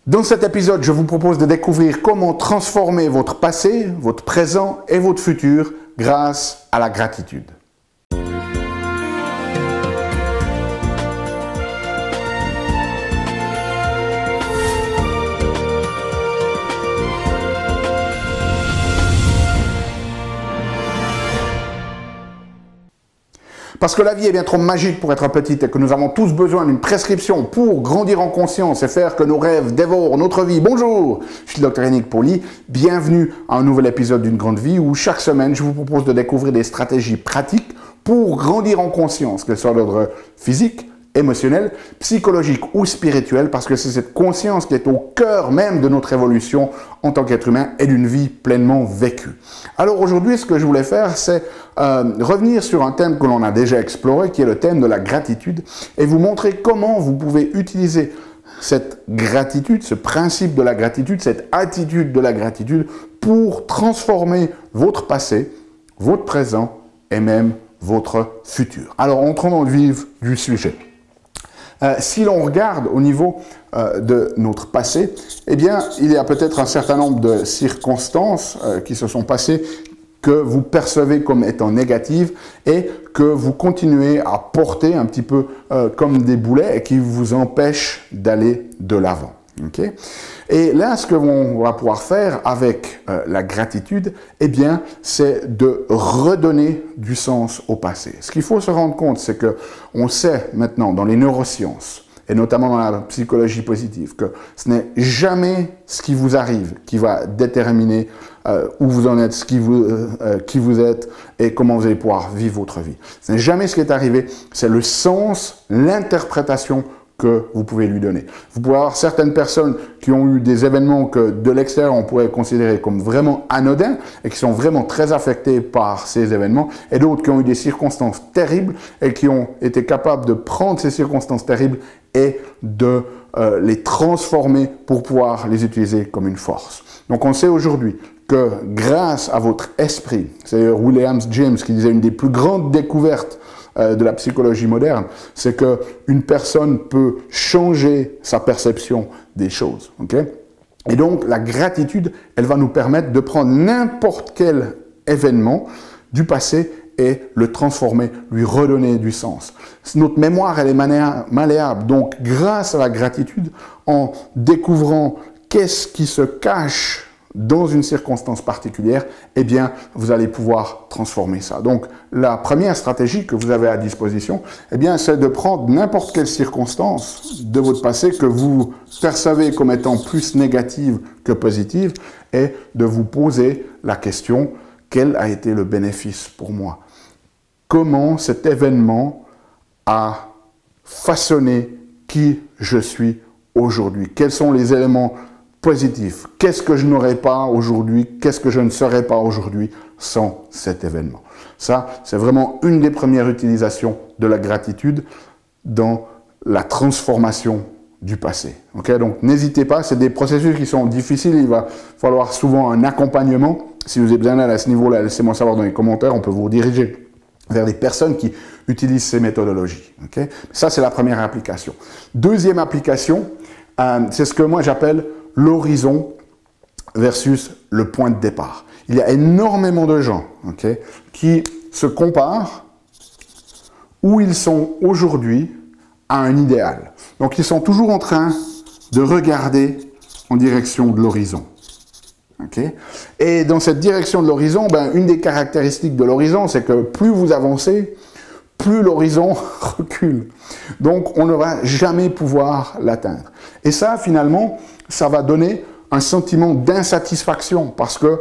Dans cet épisode, je vous propose de découvrir comment transformer votre passé, votre présent et votre futur grâce à la gratitude. Parce que la vie est bien trop magique pour être petite et que nous avons tous besoin d'une prescription pour grandir en conscience et faire que nos rêves dévorent notre vie. Bonjour, je suis le Dr Yannick Pauly. Bienvenue à un nouvel épisode d'une grande vie où chaque semaine, je vous propose de découvrir des stratégies pratiques pour grandir en conscience, qu'elles soient d'ordre physique, émotionnel, psychologique ou spirituel, parce que c'est cette conscience qui est au cœur même de notre évolution en tant qu'être humain et d'une vie pleinement vécue. Alors aujourd'hui, ce que je voulais faire, c'est revenir sur un thème que l'on a déjà exploré, qui est le thème de la gratitude, et vous montrer comment vous pouvez utiliser cette gratitude, ce principe de la gratitude, cette attitude de la gratitude pour transformer votre passé, votre présent et même votre futur. Alors entrons dans le vif du sujet. Si l'on regarde au niveau de notre passé, eh bien, il y a peut-être un certain nombre de circonstances qui se sont passées que vous percevez comme étant négatives et que vous continuez à porter un petit peu comme des boulets et qui vous empêchent d'aller de l'avant. Okay? Et là, ce que l'on va pouvoir faire avec la gratitude, eh bien, c'est de redonner du sens au passé. Ce qu'il faut se rendre compte, c'est que on sait maintenant dans les neurosciences, et notamment dans la psychologie positive, que ce n'est jamais ce qui vous arrive qui va déterminer où vous en êtes, qui vous êtes et comment vous allez pouvoir vivre votre vie. Ce n'est jamais ce qui est arrivé, c'est le sens, l'interprétation que vous pouvez lui donner. Vous pouvez avoir certaines personnes qui ont eu des événements que de l'extérieur on pourrait considérer comme vraiment anodins et qui sont vraiment très affectés par ces événements, et d'autres qui ont eu des circonstances terribles et qui ont été capables de prendre ces circonstances terribles et de les transformer pour pouvoir les utiliser comme une force. Donc on sait aujourd'hui que grâce à votre esprit, c'est William James qui disait une des plus grandes découvertes de la psychologie moderne, c'est qu'une personne peut changer sa perception des choses. Okay? Et donc, la gratitude, elle va nous permettre de prendre n'importe quel événement du passé et le transformer, lui redonner du sens. Notre mémoire, elle est malléable. Donc, grâce à la gratitude, en découvrant qu'est-ce qui se cache dans une circonstance particulière, eh bien, vous allez pouvoir transformer ça. Donc, la première stratégie que vous avez à disposition, eh bien, c'est de prendre n'importe quelle circonstance de votre passé que vous percevez comme étant plus négative que positive et de vous poser la question, quel a été le bénéfice pour moi? Comment cet événement a façonné qui je suis aujourd'hui? Quels sont les éléments positif. Qu'est-ce que je n'aurais pas aujourd'hui? Qu'est-ce que je ne serais pas aujourd'hui sans cet événement? Ça, c'est vraiment une des premières utilisations de la gratitude dans la transformation du passé. Okay? Donc, n'hésitez pas, c'est des processus qui sont difficiles. Il va falloir souvent un accompagnement. Si vous êtes bien à ce niveau-là, laissez-moi savoir dans les commentaires. On peut vous rediriger vers des personnes qui utilisent ces méthodologies. Okay? Ça, c'est la première application. Deuxième application, c'est ce que moi j'appelle l'horizon versus le point de départ. Il y a énormément de gens qui se comparent où ils sont aujourd'hui à un idéal. Donc, ils sont toujours en train de regarder en direction de l'horizon. Et dans cette direction de l'horizon, une des caractéristiques de l'horizon, c'est que plus vous avancez, plus l'horizon recule. Donc, on ne va jamais pouvoir l'atteindre. Et ça, finalement, ça va donner un sentiment d'insatisfaction parce que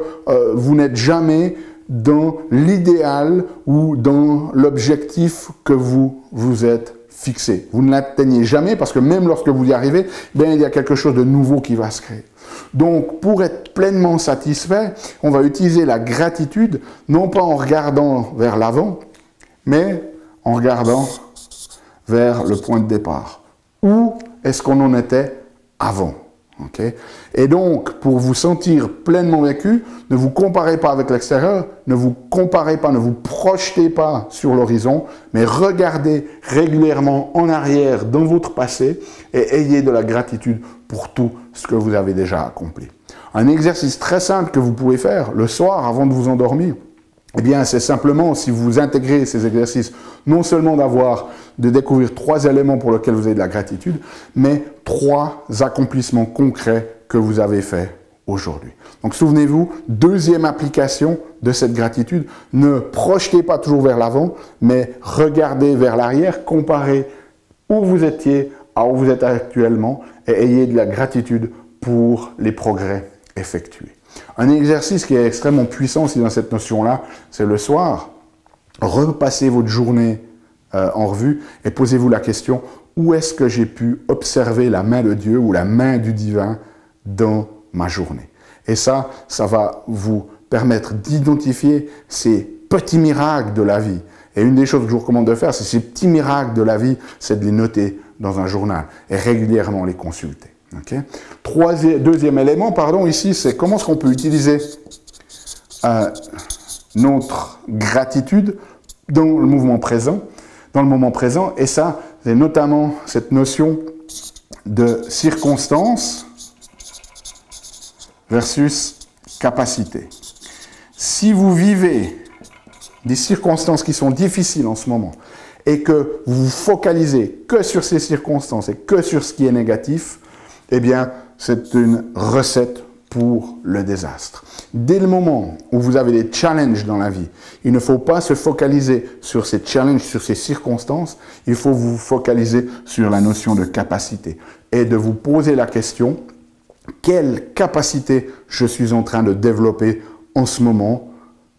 vous n'êtes jamais dans l'idéal ou dans l'objectif que vous vous êtes fixé. Vous ne l'atteignez jamais parce que même lorsque vous y arrivez, il y a quelque chose de nouveau qui va se créer. Donc, pour être pleinement satisfait, on va utiliser la gratitude, non pas en regardant vers l'avant, mais en regardant vers le point de départ. Où est-ce qu'on en était avant? Okay? Et donc, pour vous sentir pleinement vécu, ne vous comparez pas avec l'extérieur, ne vous comparez pas, ne vous projetez pas sur l'horizon, mais regardez régulièrement en arrière dans votre passé et ayez de la gratitude pour tout ce que vous avez déjà accompli. Un exercice très simple que vous pouvez faire le soir avant de vous endormir, eh bien, c'est simplement, si vous intégrez ces exercices, non seulement de découvrir 3 éléments pour lesquels vous avez de la gratitude, mais 3 accomplissements concrets que vous avez faits aujourd'hui. Donc, souvenez-vous, deuxième application de cette gratitude, ne projetez pas toujours vers l'avant, mais regardez vers l'arrière, comparez où vous étiez à où vous êtes actuellement et ayez de la gratitude pour les progrès effectués. Un exercice qui est extrêmement puissant aussi dans cette notion-là, c'est le soir, repassez votre journée en revue et posez-vous la question, où est-ce que j'ai pu observer la main de Dieu ou la main du divin dans ma journée? Et ça va vous permettre d'identifier ces petits miracles de la vie. Et une des choses que je vous recommande de faire, c'est ces petits miracles de la vie, c'est de les noter dans un journal et régulièrement les consulter. Okay. Deuxième élément, ici, c'est comment est-ce qu'on peut utiliser notre gratitude dans le moment présent. Et ça, c'est notamment cette notion de circonstance versus capacité. Si vous vivez des circonstances qui sont difficiles en ce moment et que vous vous focalisez que sur ces circonstances et que sur ce qui est négatif, eh bien, c'est une recette pour le désastre. Dès le moment où vous avez des challenges dans la vie, il ne faut pas se focaliser sur ces challenges, sur ces circonstances, il faut vous focaliser sur la notion de capacité et de vous poser la question, quelle capacité je suis en train de développer en ce moment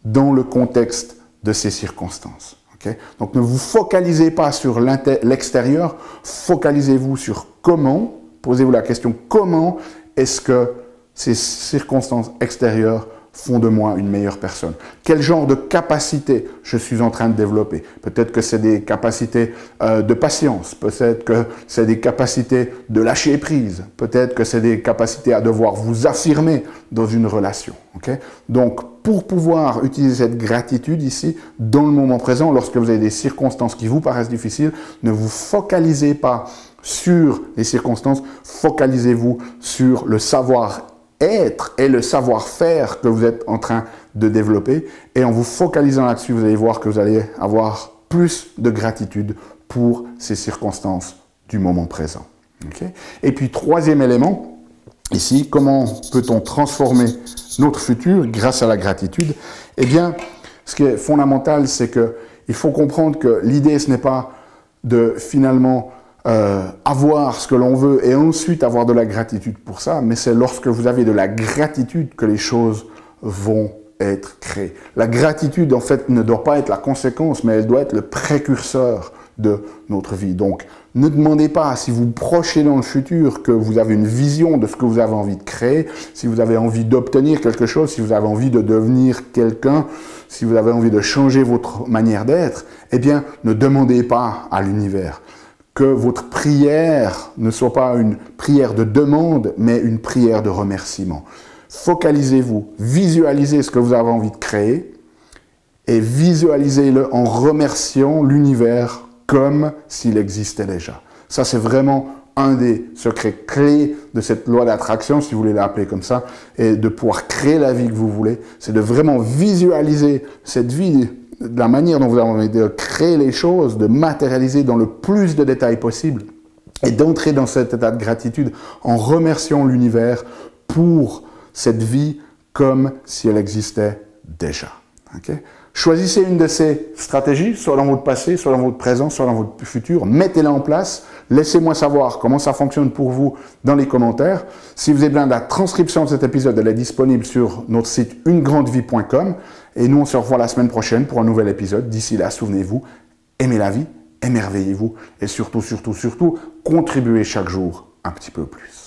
dans le contexte de ces circonstances. Okay? Donc ne vous focalisez pas sur l'extérieur, focalisez-vous sur comment. Posez-vous la question, comment est-ce que ces circonstances extérieures font de moi une meilleure personne? Quel genre de capacité je suis en train de développer? Peut-être que c'est des capacités de patience, peut-être que c'est des capacités de lâcher prise, peut-être que c'est des capacités à devoir vous affirmer dans une relation. Okay? Donc, pour pouvoir utiliser cette gratitude ici, dans le moment présent, lorsque vous avez des circonstances qui vous paraissent difficiles, ne vous focalisez pas sur les circonstances, focalisez-vous sur le savoir-être et le savoir-faire que vous êtes en train de développer. Et en vous focalisant là-dessus, vous allez voir que vous allez avoir plus de gratitude pour ces circonstances du moment présent. Okay? Et puis, troisième élément, ici, comment peut-on transformer notre futur grâce à la gratitude? Eh bien, ce qui est fondamental, c'est qu'il faut comprendre que l'idée, ce n'est pas de finalement avoir ce que l'on veut et ensuite avoir de la gratitude pour ça, mais c'est lorsque vous avez de la gratitude que les choses vont être créées. La gratitude, en fait, ne doit pas être la conséquence, mais elle doit être le précurseur de notre vie. Donc, ne demandez pas si vous projetez dans le futur que vous avez une vision de ce que vous avez envie de créer, si vous avez envie d'obtenir quelque chose, si vous avez envie de devenir quelqu'un, si vous avez envie de changer votre manière d'être, eh bien, ne demandez pas à l'univers. Que votre prière ne soit pas une prière de demande, mais une prière de remerciement. Focalisez-vous, visualisez ce que vous avez envie de créer et visualisez-le en remerciant l'univers comme s'il existait déjà. Ça, c'est vraiment un des secrets clés de cette loi d'attraction, si vous voulez l'appeler comme ça, et de pouvoir créer la vie que vous voulez. C'est de vraiment visualiser cette vie de la manière dont vous avez envie de créer les choses, de matérialiser dans le plus de détails possible et d'entrer dans cet état de gratitude en remerciant l'univers pour cette vie comme si elle existait déjà. Okay? Choisissez une de ces stratégies, soit dans votre passé, soit dans votre présent, soit dans votre futur. Mettez-la en place. Laissez-moi savoir comment ça fonctionne pour vous dans les commentaires. Si vous avez besoin de la transcription de cet épisode, elle est disponible sur notre site unegrandevie.com. Et nous, on se revoit la semaine prochaine pour un nouvel épisode. D'ici là, souvenez-vous, aimez la vie, émerveillez-vous et surtout, surtout, surtout, contribuez chaque jour un petit peu plus.